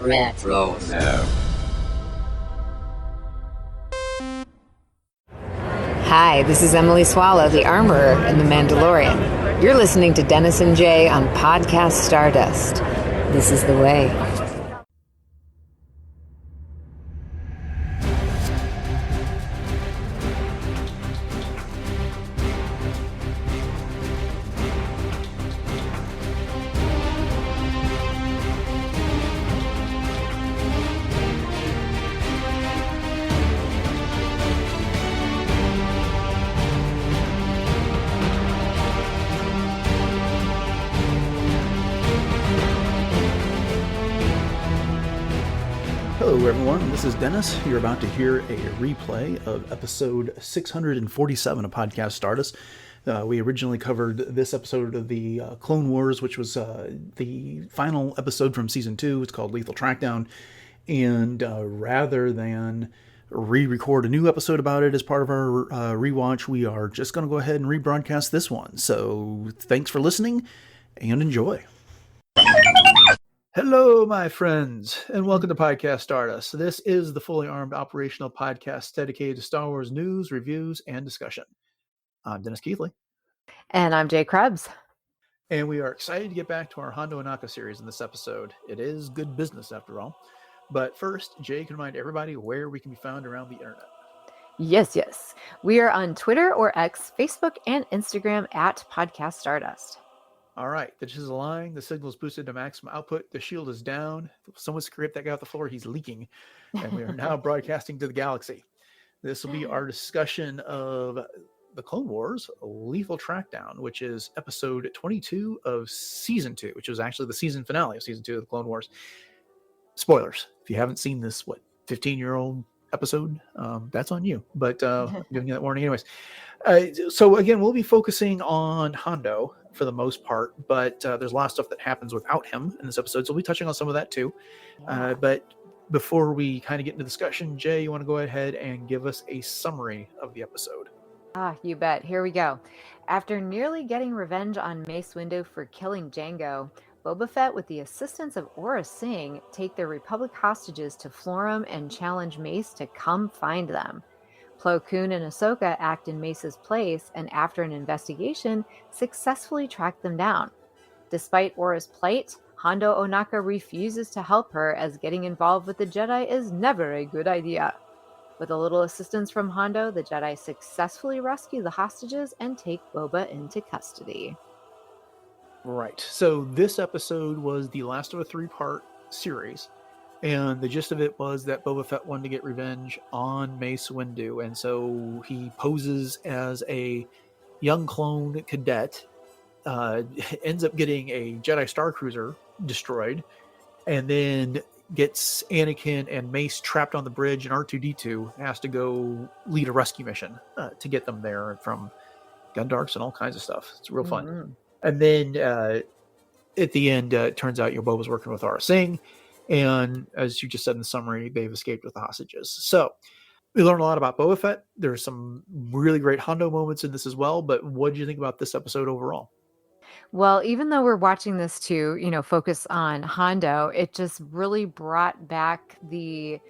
Retro. Hi, this is Emily Swallow, the Armorer in The Mandalorian. You're listening to Dennis and Jay on Podcast Stardust. This is the way. Hello everyone, this is Dennis. You're about to hear a replay of episode 647 of Podcast Stardust. We originally covered this episode of the Clone Wars, which was the final episode from Season 2. It's called Letal Trackdown. And rather than re-record a new episode about it as part of our rewatch, we are just going to go ahead and rebroadcast this one. So thanks for listening and enjoy. Hello, my friends, and welcome to Podcast Stardust. This is the fully armed operational podcast dedicated to Star Wars news, reviews, and discussion. I'm Dennis Keithley. And I'm Jay Krebs. And we are excited to get back to our Hondo Ohnaka series in this episode. It is good business, after all. But first, Jay can remind everybody where we can be found around the internet. Yes. We are on Twitter or X, Facebook, and Instagram at Podcast Stardust. All right, the dish is aligned, the signal is boosted to maximum output, the shield is down. Someone scraped that guy off the floor, he's leaking. And we are now broadcasting to the galaxy. This will be our discussion of the Clone Wars, Letal Trackdown, which is episode 22 of Season 2, which was actually the season finale of Season 2 of the Clone Wars. Spoilers. If you haven't seen this, 15-year-old episode, that's on you. But I'm giving you that warning anyways. So again, we'll be focusing on Hondo for the most part, but there's a lot of stuff that happens without him in this episode, so we'll be touching on some of that too. But before we kind of get into discussion, Jay, you want to go ahead and give us a summary of the episode? You bet. Here we go. After nearly getting revenge on Mace Windu for killing Jango, Boba Fett, with the assistance of Aurra Sing, take their Republic hostages to Florrum and challenge Mace to come find them. Plo Koon and Ahsoka act in Mace's place, and after an investigation, successfully track them down. Despite Aurra's plight, Hondo Ohnaka refuses to help her, as getting involved with the Jedi is never a good idea. With a little assistance from Hondo, the Jedi successfully rescue the hostages and take Boba into custody. Right. So this episode was the last of a 3-part series. And the gist of it was that Boba Fett wanted to get revenge on Mace Windu. And so he poses as a young clone cadet, ends up getting a Jedi Star Cruiser destroyed, and then gets Anakin and Mace trapped on the bridge, and R2-D2 has to go lead a rescue mission to get them there from Gundarks and all kinds of stuff. It's real fun. Mm-hmm. And then at the end, it turns out Boba's working with Aurra Sing. And as you just said in the summary, they've escaped with the hostages. So we learned a lot about Boba Fett. There's some really great Hondo moments in this as well. But what did you think about this episode overall? Well, even though we're watching this to, focus on Hondo, it just really brought back the,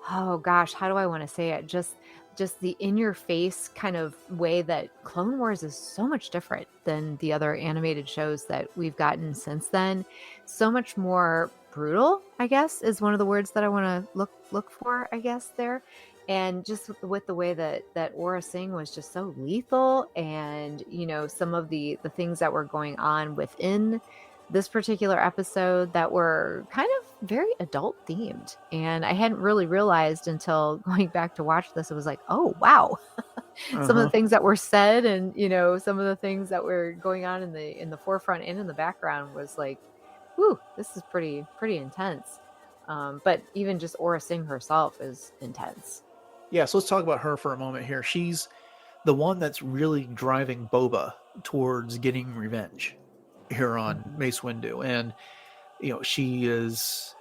how do I want to say it? Just the in-your-face kind of way that Clone Wars is so much different than the other animated shows that we've gotten since then. So much more brutal, I guess, is one of the words that I want to look for, I guess, there. And just with the way that Aurra Sing was just so lethal, and, some of the things that were going on within this particular episode that were kind of very adult themed. And I hadn't really realized until going back to watch this, it was like, oh, wow. Some of the things that were said and, some of the things that were going on in the forefront and in the background was like, whew, this is pretty intense. But even just Aurra Sing herself is intense. Yeah, so let's talk about her for a moment here. She's the one that's really driving Boba towards getting revenge here on Mace Windu. And, she is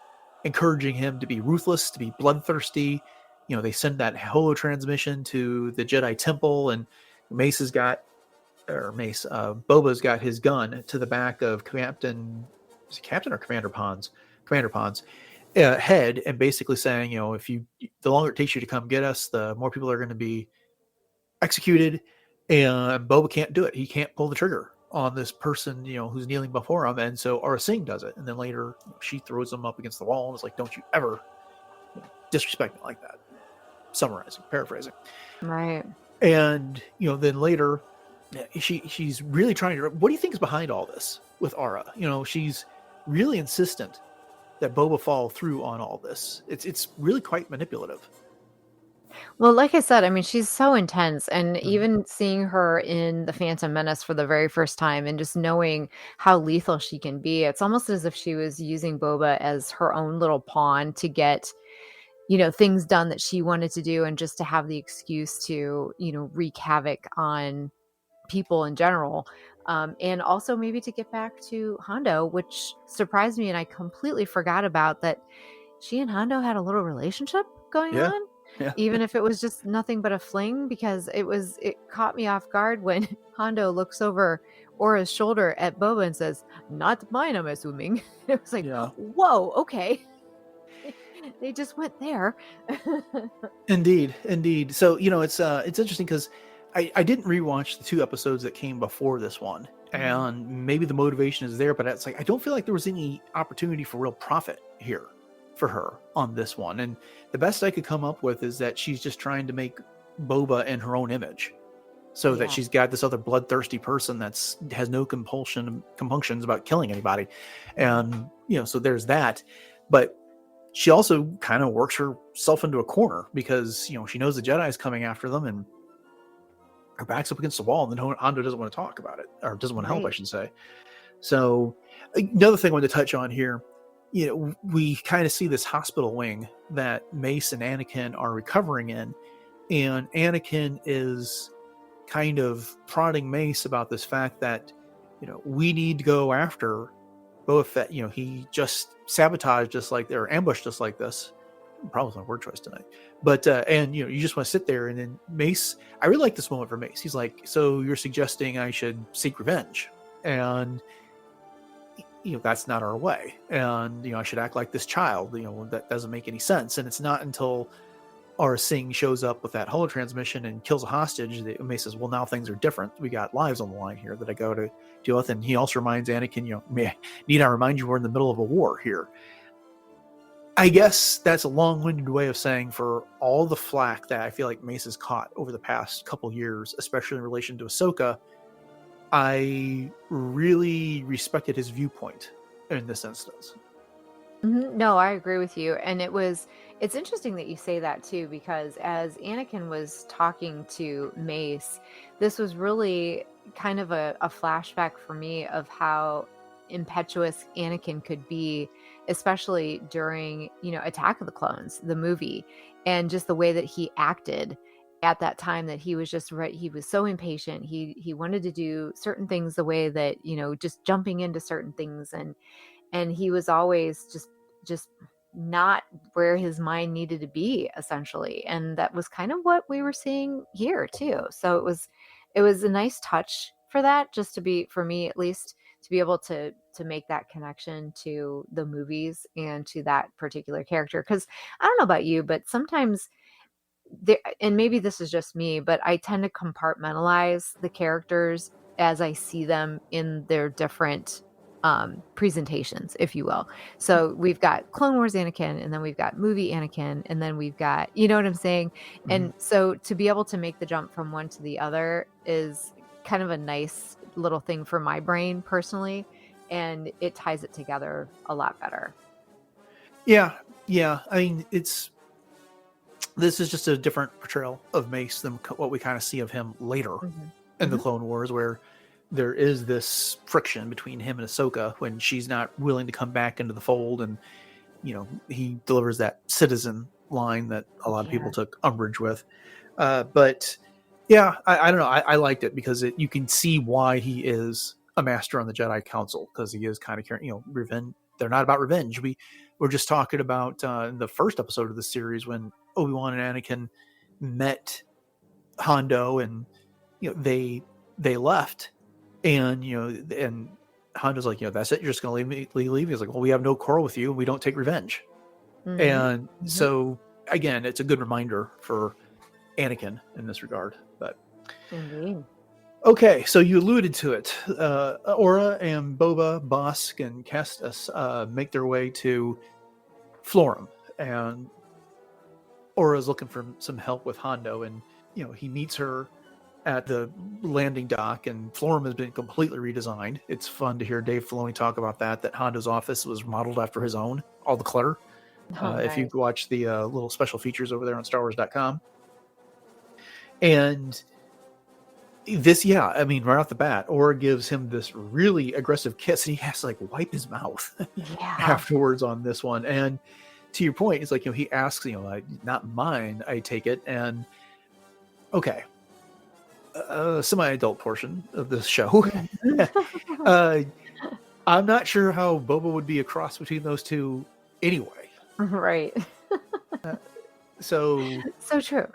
encouraging him to be ruthless, to be bloodthirsty. They send that holo transmission to the Jedi Temple, and Boba's got his gun to the back of Commander Pons. head, and basically saying, if the longer it takes you to come get us, the more people are going to be executed, and Boba can't do it. He can't pull the trigger on this person, who's kneeling before him, and so Aurra Sing does it, and then later she throws him up against the wall and is like, "Don't you ever disrespect me like that." Summarizing, paraphrasing, Right. and then later, she's really trying to. What do you think is behind all this with Aurra? She's really insistent that Boba follow through on all this. It's really quite manipulative. Well, like I said, I mean, she's so intense, and Mhm. even seeing her in The Phantom Menace for the very first time and just knowing how lethal she can be, it's almost as if she was using Boba as her own little pawn to get, things done that she wanted to do and just to have the excuse to, wreak havoc on people in general. And also maybe to get back to Hondo, which surprised me, and I completely forgot about that she and Hondo had a little relationship going Yeah, on, yeah, even if it was just nothing but a fling, because it caught me off guard when Hondo looks over Aura's shoulder at Boba and says, "Not mine, I'm assuming." It was like, yeah. whoa, okay. They just went there. Indeed, indeed. So it's interesting because I didn't rewatch the 2 episodes that came before this one, Mhm. and maybe the motivation is there, but it's like I don't feel like there was any opportunity for real profit here for her on this one. And the best I could come up with is that she's just trying to make Boba in her own image, so that Yeah. she's got this other bloodthirsty person that's has no compunctions about killing anybody, and so there's that. But she also kind of works herself into a corner because she knows the Jedi is coming after them, and her back's up against the wall, and then Hondo doesn't want to talk about it, or doesn't want to help, I Right. should say. So another thing I wanted to touch on here, we kind of see this hospital wing that Mace and Anakin are recovering in, and Anakin is kind of prodding Mace about this fact that we need to go after Boba Fett. He just sabotaged just like, or ambushed just like this. Probably my word choice tonight. But and you just want to sit there, and then Mace. I really like this moment for Mace. He's like, "So you're suggesting I should seek revenge?" And that's not our way. And I should act like this child. That doesn't make any sense. And it's not until Aurra Sing shows up with that holotransmission and kills a hostage that Mace says, "Well, now things are different. We got lives on the line here that I go to deal with." And he also reminds Anakin, need I remind you we're in the middle of a war here? I guess that's a long-winded way of saying, for all the flack that I feel like Mace has caught over the past couple years, especially in relation to Ahsoka, I really respected his viewpoint in this instance. No, I agree with you. And it's interesting that you say that too, because as Anakin was talking to Mace, this was really kind of a flashback for me of how impetuous Anakin could be, especially during, Attack of the Clones, the movie, and just the way that he acted at that time, that he was just right. He was so impatient. He wanted to do certain things the way that, just jumping into certain things, and he was always just not where his mind needed to be, essentially, and that was kind of what we were seeing here too. So it was a nice touch for that, just to be, for me at least, to be able to make that connection to the movies and to that particular character, because I don't know about you, but sometimes there, and maybe this is just me, but I tend to compartmentalize the characters as I see them in their different presentations, if you will. So we've got Clone Wars Anakin, and then we've got movie Anakin, and then we've got, you know what I'm saying? Mhm. And so to be able to make the jump from one to the other is kind of a nice little thing for my brain personally, and it ties it together a lot better. Yeah, yeah. I mean, this is just a different portrayal of Mace than what we kind of see of him later Hmm. in the Hmm. Clone Wars, where there is this friction between him and Ahsoka when she's not willing to come back into the fold, and he delivers that citizen line that a lot of people Yeah. took umbrage with. But yeah, I don't know. I liked it because you can see why he is a master on the Jedi Council, because he is kind of caring. Revenge. They're not about revenge. We're just talking about in the first episode of the series when Obi-Wan and Anakin met Hondo, and they left, and and Hondo's like, that's it. You're just gonna leave me? Leave? He's like, well, we have no quarrel with you. We don't take revenge. Mm-hmm. And Mm-hmm. so, again, it's a good reminder for Anakin in this regard. But Indeed. okay, so you alluded to it. Aurra and Boba, Bosk, and Kestis make their way to Florrum, and Aura's looking for some help with Hondo, and he meets her at the landing dock, and Florrum has been completely redesigned. It's fun to hear Dave Filoni talk about that Hondo's office was modeled after his own, all the clutter. Oh, If you nice. watch the little special features over there on StarWars.com. And this, I mean, right off the bat, Aura gives him this really aggressive kiss, and he has to like wipe his mouth Yeah. afterwards on this one. And to your point, it's like, he asks, not mine, I take it. And okay, semi-adult portion of this show. I'm not sure how Boba would be a cross between those two anyway. Right. So true.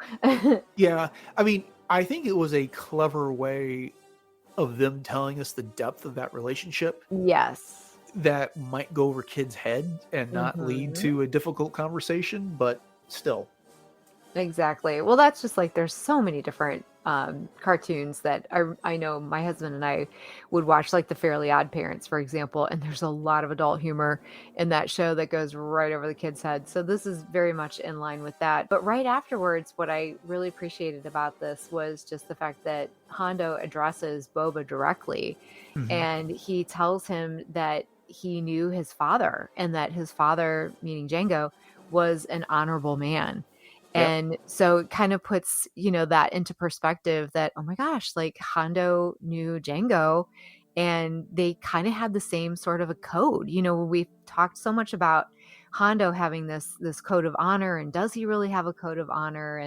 yeah, I mean, I think it was a clever way of them telling us the depth of that relationship Yes. that might go over kids' head and not lead Mm-hmm. to a difficult conversation, but still. Exactly. Well, that's just like there's so many different cartoons that I know my husband and I would watch, like the Fairly Odd Parents, for example, and there's a lot of adult humor in that show that goes right over the kids' head. So this is very much in line with that. But right afterwards, what I really appreciated about this was just the fact that Hondo addresses Boba directly, Mhm. and he tells him that he knew his father, and that his father, meaning Jango, was an honorable man. Yep. And so it kind of puts, that into perspective that, oh my gosh, like Hondo knew Jango, and they kind of had the same sort of a code. We've talked so much about Hondo having this code of honor, and does he really have a code of honor,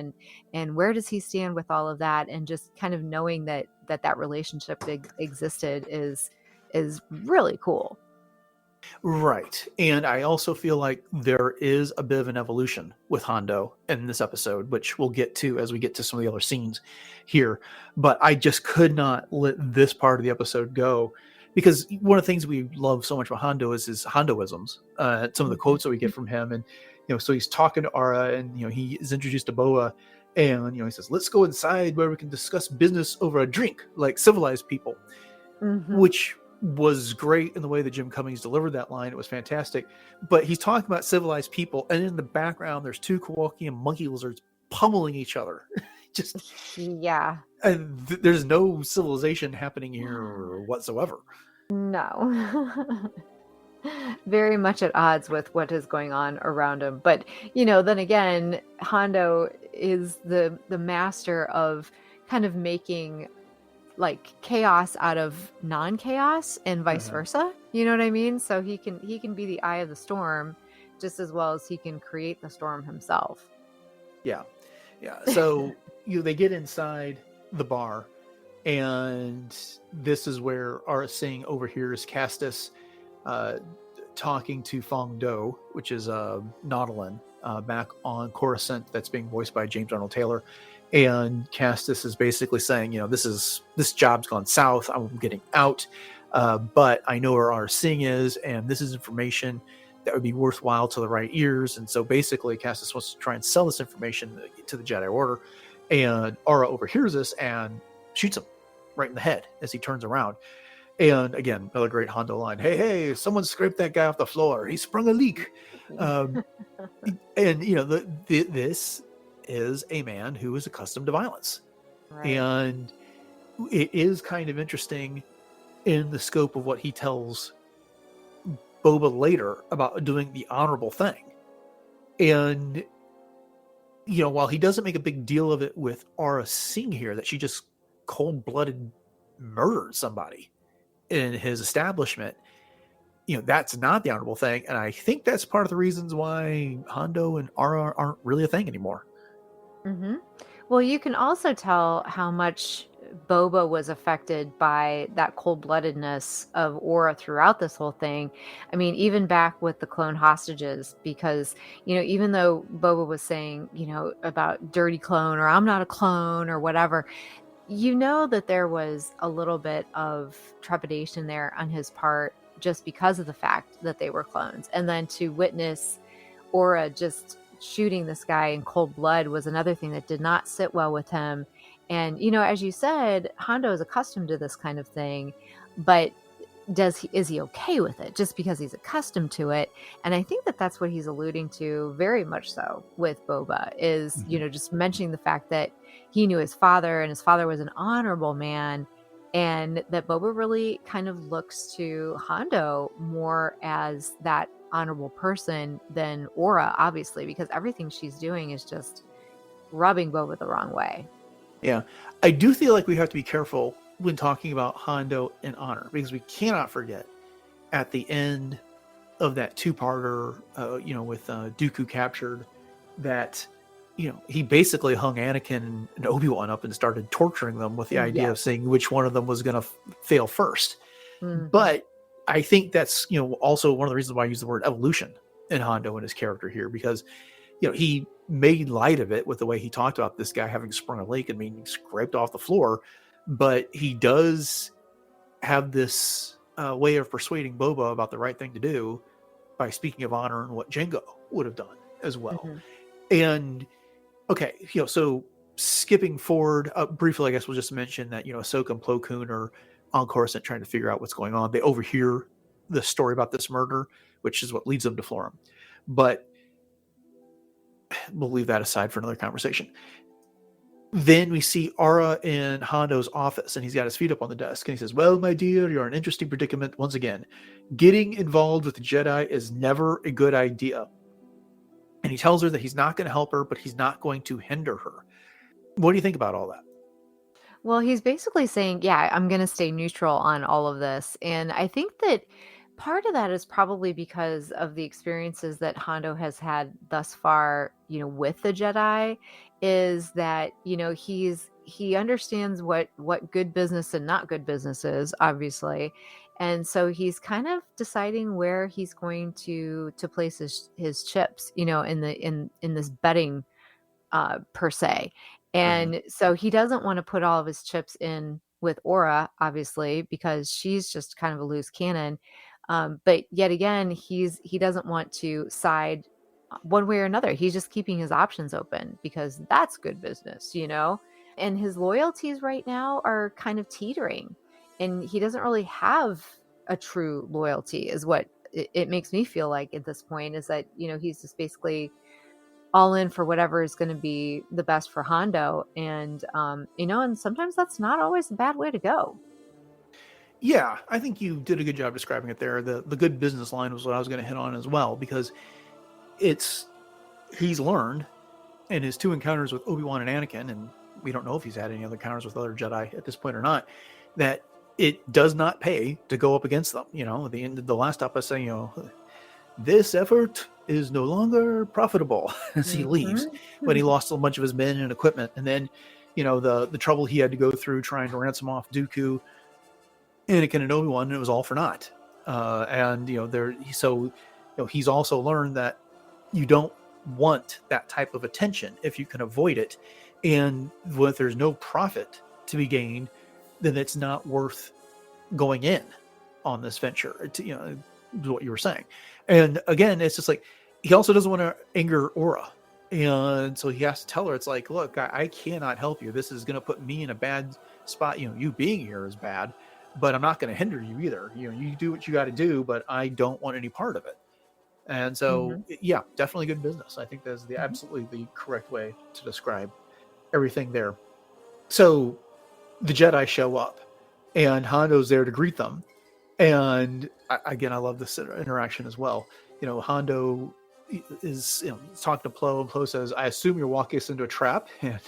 and where does he stand with all of that, and just kind of knowing that relationship existed is really cool. Right. And I also feel like there is a bit of an evolution with Hondo in this episode, which we'll get to as we get to some of the other scenes here. But I just could not let this part of the episode go, because one of the things we love so much about Hondo is his Hondoisms, some of the quotes that we get from him. And, so he's talking to Aurra, and, he is introduced to Boa, and, he says, let's go inside where we can discuss business over a drink like civilized people, Hmm. which was great in the way that Jim Cummings delivered that line. It was fantastic. But he's talking about civilized people, and in the background, there's two Kowakian monkey lizards pummeling each other. Just Yeah. there's no civilization happening here whatsoever. No. Very much at odds with what is going on around him. But, then again, Hondo is the master of kind of making like chaos out of non-chaos, and vice Uh-huh. versa. You know what I mean? So he can be the eye of the storm just as well as he can create the storm himself. Yeah. So they get inside the bar, and this is where Aurra Sing overhears Castus talking to Fong Do, which is Nautilin, back on Coruscant, that's being voiced by James Arnold Taylor. And Castus is basically saying, this job's gone south. I'm getting out, but I know where Aurra Sing is, and this is information that would be worthwhile to the right ears. And so basically, Castus wants to try and sell this information to the Jedi Order, and Aurra overhears this and shoots him right in the head as he turns around. And again, another great Hondo line. Hey, someone scraped that guy off the floor. He sprung a leak. And, this is a man who is accustomed to violence. Right. And it is kind of interesting in the scope of what he tells Boba later about doing the honorable thing. And, while he doesn't make a big deal of it with Aurra Sing here, that she just cold-blooded murdered somebody in his establishment, that's not the honorable thing. And I think that's part of the reasons why Hondo and Aurra aren't really a thing anymore. Mm-hmm. Well, you can also tell how much Boba was affected by that cold-bloodedness of Aurra throughout this whole thing. I mean, even back with the clone hostages, because, even though Boba was saying, about dirty clone, or I'm not a clone, or whatever, that there was a little bit of trepidation there on his part, just because of the fact that they were clones. And then to witness Aurra just shooting this guy in cold blood was another thing that did not sit well with him. And, as you said, Hondo is accustomed to this kind of thing, but is he okay with it just because he's accustomed to it? And I think that that's what he's alluding to very much so with Boba is, just mentioning the fact that he knew his father and his father was an honorable man, and that Boba really kind of looks to Hondo more as that honorable person than Aurra, obviously, because everything she's doing is just rubbing Boba the wrong way. Yeah. I do feel like we have to be careful when talking about Hondo and honor, because we cannot forget at the end of that two-parter, with Dooku captured, that he basically hung Anakin and Obi-Wan up and started torturing them with the idea of seeing which one of them was going to fail first. Mm-hmm. But I think that's also one of the reasons why I use the word evolution in Hondo and his character here, because he made light of it with the way he talked about this guy having sprung a leak and being scraped off the floor. But he does have this way of persuading Boba about the right thing to do by speaking of honor and what Jango would have done as well. Mm-hmm. And okay, so skipping forward briefly, I guess we'll just mention that Ahsoka and Plo Koon are on Coruscant trying to figure out what's going on. They overhear the story about this murder, which is what leads them to Florrum. But we'll leave that aside for another conversation. Then we see Aurra in Hondo's office, and he's got his feet up on the desk, and he says, "Well, my dear, you're in an interesting predicament once again. Getting involved with the Jedi is never a good idea." And he tells her that he's not going to help her, but he's not going to hinder her. What do you think about all that? Well, he's basically saying, yeah, I'm going to stay neutral on all of this. And I think that part of that is probably because of the experiences that Hondo has had thus far, with the Jedi, is that, he understands what good business and not good business is, obviously. And so he's kind of deciding where he's going to place his chips, in this betting per se. And so he doesn't want to put all of his chips in with Aurra, obviously, because she's just kind of a loose cannon. But yet again, he doesn't want to side one way or another. He's just keeping his options open because that's good business, And his loyalties right now are kind of teetering, and he doesn't really have a true loyalty, is what it makes me feel like at this point, is that, he's just basically all in for whatever is going to be the best for Hondo. And, and sometimes that's not always a bad way to go. Yeah, I think you did a good job describing it there. The good business line was what I was going to hit on as well, because he's learned in his two encounters with Obi-Wan and Anakin, and we don't know if he's had any other encounters with other Jedi at this point or not, that it does not pay to go up against them. At the end of the last episode, this effort is no longer profitable as he leaves, when he lost a bunch of his men and equipment. And then, the trouble he had to go through trying to ransom off Dooku, Anakin, and Obi-Wan, and it was all for naught. He's also learned that you don't want that type of attention if you can avoid it. And if there's no profit to be gained, then it's not worth going in on this venture, what you were saying. And again, it's just like, he also doesn't want to anger Aurra. And so he has to tell her, it's like, look, I cannot help you. This is going to put me in a bad spot. You being here is bad, but I'm not going to hinder you either. You do what you got to do, but I don't want any part of it. And so, yeah, definitely good business. I think that's absolutely the correct way to describe everything there. So the Jedi show up, and Hondo's there to greet them. And again, I love this interaction as well. Hondo is talking to Plo, and Plo says, "I assume you're walking us into a trap," and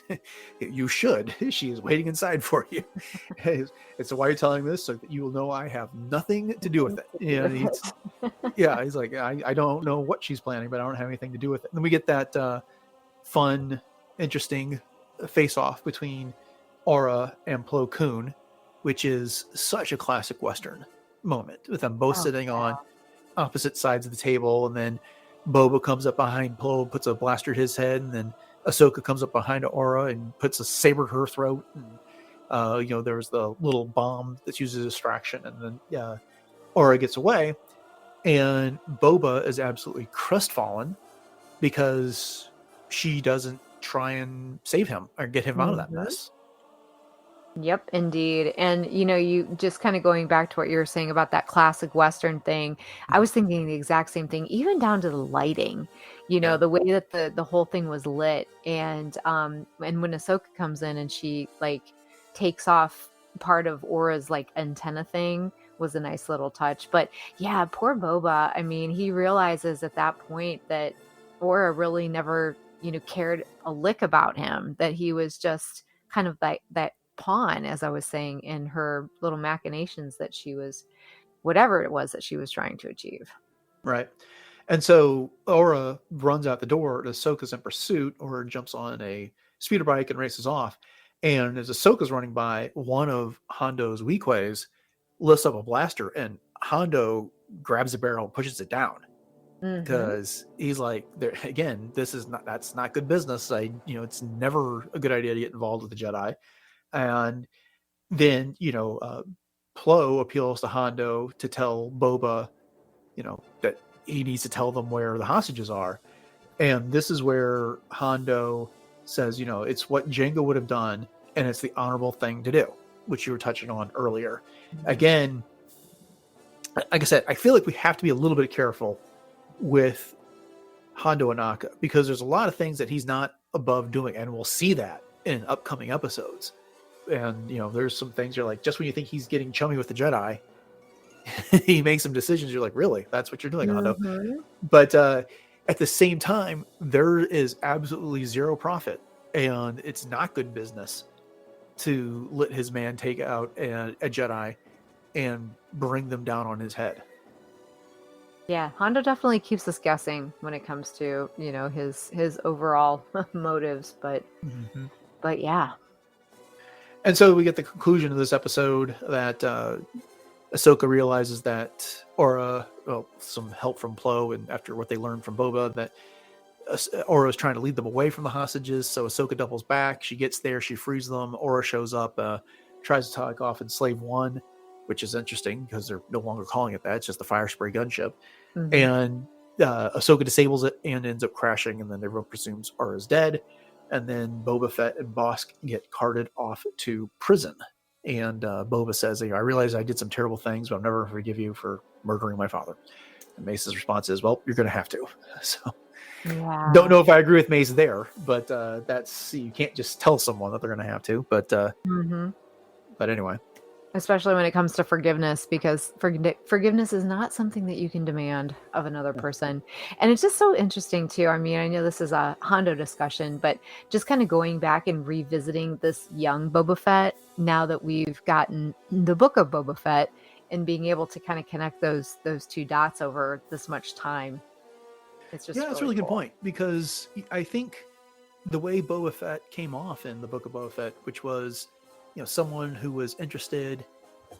you should. She is waiting inside for you. And so why are you telling this? So that you will know I have nothing to do with it. And he's like, I don't know what she's planning, but I don't have anything to do with it. And then we get that fun, interesting face-off between Aurra and Plo Koon, which is such a classic Western moment, with them both sitting on opposite sides of the table, and then Boba comes up behind Plo, puts a blaster to his head, and then Ahsoka comes up behind Aurra and puts a saber to her throat. And there's the little bomb that's used as a distraction, and then Aurra gets away, and Boba is absolutely crestfallen because she doesn't try and save him or get him out of that Mhm. mess. Yep, indeed. And you just kind of going back to what you were saying about that classic Western thing. I Mhm. was thinking the exact same thing, even down to the lighting, Yeah. the way that the whole thing was lit. And when Ahsoka comes in and she like takes off part of Aura's like antenna thing was a nice little touch. But yeah, poor Boba. I mean, he realizes at that point that Aura really never, cared a lick about him, that he was just kind of that pawn, as I was saying, in her little machinations that she was, whatever it was that she was trying to achieve. Right. And so Aura runs out the door. Ahsoka's in pursuit, or jumps on a speeder bike and races off. And as Ahsoka's running by, one of Hondo's Weequays lifts up a blaster, and Hondo grabs the barrel and pushes it down Mm-hmm. because he's like, "There again, that's not good business. It's never a good idea to get involved with the Jedi." And then Plo appeals to Hondo to tell Boba, that he needs to tell them where the hostages are. And this is where Hondo says, it's what Jango would have done, and it's the honorable thing to do, which you were touching on earlier. Again, like I said, I feel like we have to be a little bit careful with Hondo Ohnaka because there's a lot of things that he's not above doing, and we'll see that in upcoming episodes. And there's some things you're like, just when you think he's getting chummy with the Jedi, he makes some decisions. You're like, really? That's what you're doing, Hondo? Mm-hmm. But at the same time, there is absolutely zero profit, and it's not good business to let his man take out a Jedi and bring them down on his head. Yeah, Hondo definitely keeps us guessing when it comes to, his overall motives, but Mm-hmm. but yeah. And so we get the conclusion of this episode that Ahsoka realizes that Aurra, well, some help from Plo, and after what they learned from Boba, that Aurra is trying to lead them away from the hostages. So Ahsoka doubles back. She gets there. She frees them. Aurra shows up, tries to talk off Slave One, which is interesting because they're no longer calling it that. It's just a fire spray gunship. Mm-hmm. And Ahsoka disables it and ends up crashing. And then everyone presumes Aurra's dead. And then Boba Fett and Bosk get carted off to prison. And Boba says, I realize I did some terrible things, but I'll never forgive you for murdering my father. And Mace's response is, well, you're going to have to. So don't Yeah. know if I agree with Mace there, but that's, you can't just tell someone that they're going to have to. Mm-hmm. But anyway. Especially when it comes to forgiveness, because forgiveness is not something that you can demand of another person. And it's just so interesting too. I mean, I know this is a Hondo discussion, but just kind of going back and revisiting this young Boba Fett now that we've gotten the book of Boba Fett, and being able to kind of connect those two dots over this much time. It's just Yeah, that's a really really good cool. point, because I think the way Boba Fett came off in the book of Boba Fett, which was, someone who was interested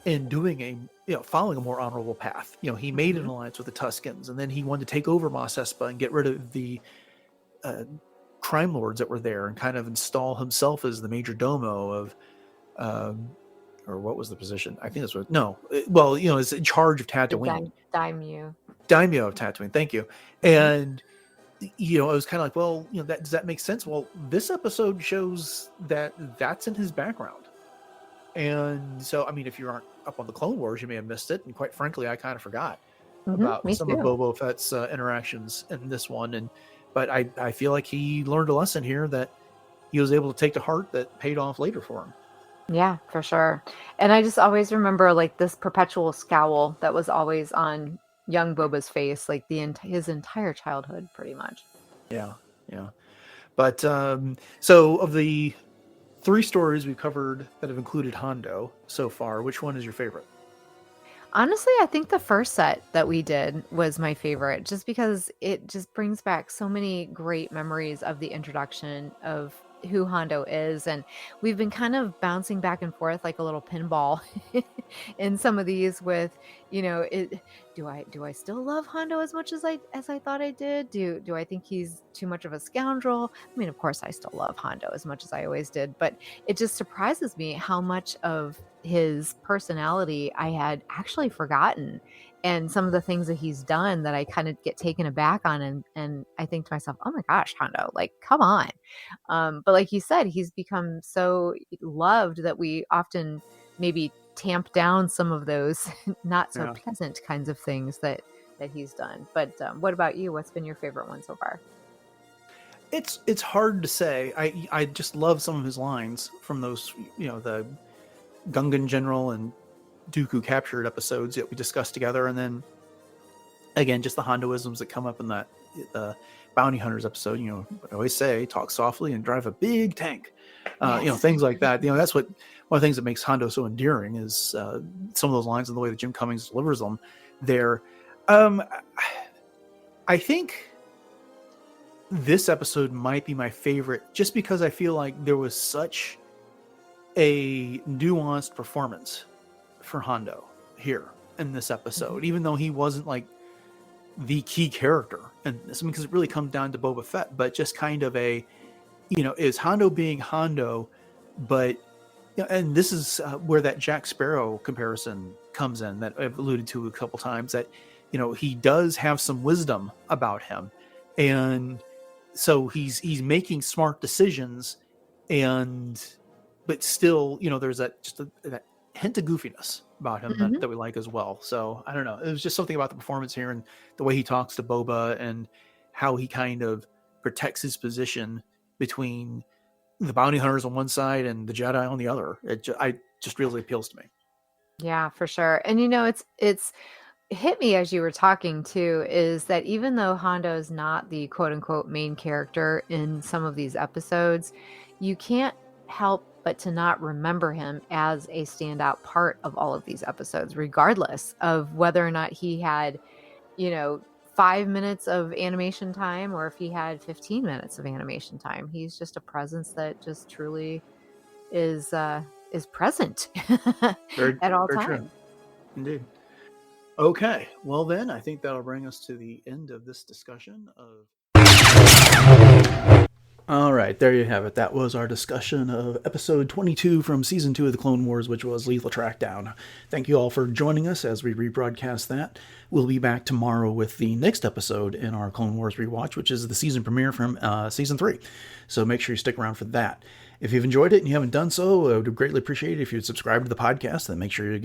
in doing following a more honorable path. He made an Mhm. alliance with the Tuskens, and then he wanted to take over Mos Espa and get rid of the crime lords that were there, and kind of install himself as the major domo of, or what was the position? I think this was is in charge of The Tatooine, daimyo. daimyo of Tatooine. Thank you. Mhm. And it was kind of like, well, does that make sense? Well, this episode shows that that's in his background. And so, I mean, if you aren't up on the Clone Wars, you may have missed it. And quite frankly, I kind of forgot about Me some of too. Boba Fett's interactions in this one. But I feel like he learned a lesson here that he was able to take to heart that paid off later for him. Yeah, for sure. And I just always remember like this perpetual scowl that was always on young Boba's face, like his entire childhood, pretty much. Yeah, yeah. But so of the 3 stories we've covered that have included Hondo so far, which one is your favorite? Honestly, I think the first set that we did was my favorite, just because it just brings back so many great memories of the introduction of who Hondo is. And we've been kind of bouncing back and forth like a little pinball in some of these with, it do I still love Hondo as much as I thought I did? Do I think he's too much of a scoundrel? I mean, of course I still love Hondo as much as I always did, but it just surprises me how much of his personality I had actually forgotten. and some of the things that he's done that I kind of get taken aback on, and I think to myself, oh my gosh, Hondo, like, come on. But like you said, he's become so loved that we often maybe tamp down some of those not so Yeah. pleasant kinds of things that he's done. But what about you? What's been your favorite one so far? It's hard to say. I just love some of his lines from those, the Gungan General and Dooku captured episodes that we discussed together, and then again just the Hondoisms that come up in that Bounty Hunters episode. I always say, talk softly and drive a big tank. Yes. Things like that. That's what one of the things that makes Hondo so endearing is some of those lines and the way that Jim Cummings delivers them. There, I think this episode might be my favorite, just because I feel like there was such a nuanced performance for Hondo here in this episode, even though he wasn't like the key character, and this, because it really comes down to Boba Fett, but just kind of a, is Hondo being Hondo, but and this is where that Jack Sparrow comparison comes in that I've alluded to a couple times, that he does have some wisdom about him, and so he's making smart decisions, but still, there's that hint of goofiness about him Mhm. that we like as well. So I don't know. It was just something about the performance here and the way he talks to Boba and how he kind of protects his position between the bounty hunters on one side and the Jedi on the other. I just really appeals to me. Yeah, for sure. And it's hit me as you were talking too, is that even though Hondo is not the quote unquote main character in some of these episodes, you can't help but to not remember him as a standout part of all of these episodes, regardless of whether or not he had, 5 minutes of animation time or if he had 15 minutes of animation time. He's just a presence that just truly is present Very, at all very true. times. Indeed. Okay. Well, then I think that'll bring us to the end of this discussion of. All right, there you have it. That was our discussion of episode 22 from season 2 of the Clone Wars, which was Letal Trackdown. Thank you all for joining us as we rebroadcast that. We'll be back tomorrow with the next episode in our Clone Wars rewatch, which is the season premiere from season 3. So make sure you stick around for that. If you've enjoyed it and you haven't done so, I would greatly appreciate it if you'd subscribe to the podcast. Then make sure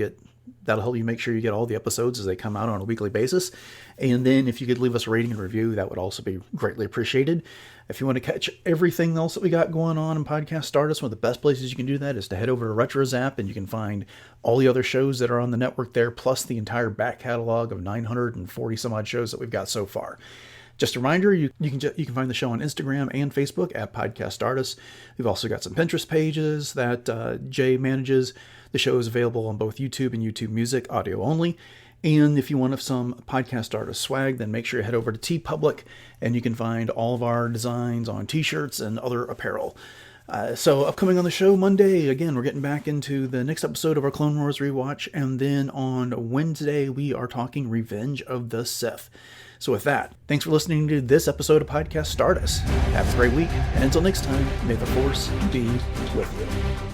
that'll help you make sure you get all the episodes as they come out on a weekly basis. And then if you could leave us a rating and review, that would also be greatly appreciated. If you want to catch everything else that we got going on in Podcast Stardust, one of the best places you can do that is to head over to RetroZap, and you can find all the other shows that are on the network there, plus the entire back catalog of 940 some odd shows that we've got so far. Just a reminder, you can find the show on Instagram and Facebook at Podcast Stardust. We've also got some Pinterest pages that Jay manages. The show is available on both YouTube and YouTube Music, audio only. And if you want some Podcast Stardust swag, then make sure you head over to TeePublic, and you can find all of our designs on t-shirts and other apparel. So upcoming on the show Monday, again, we're getting back into the next episode of our Clone Wars rewatch, and then on Wednesday, we are talking Revenge of the Sith. So with that, thanks for listening to this episode of Podcast Stardust. Have a great week, and until next time, may the Force be with you.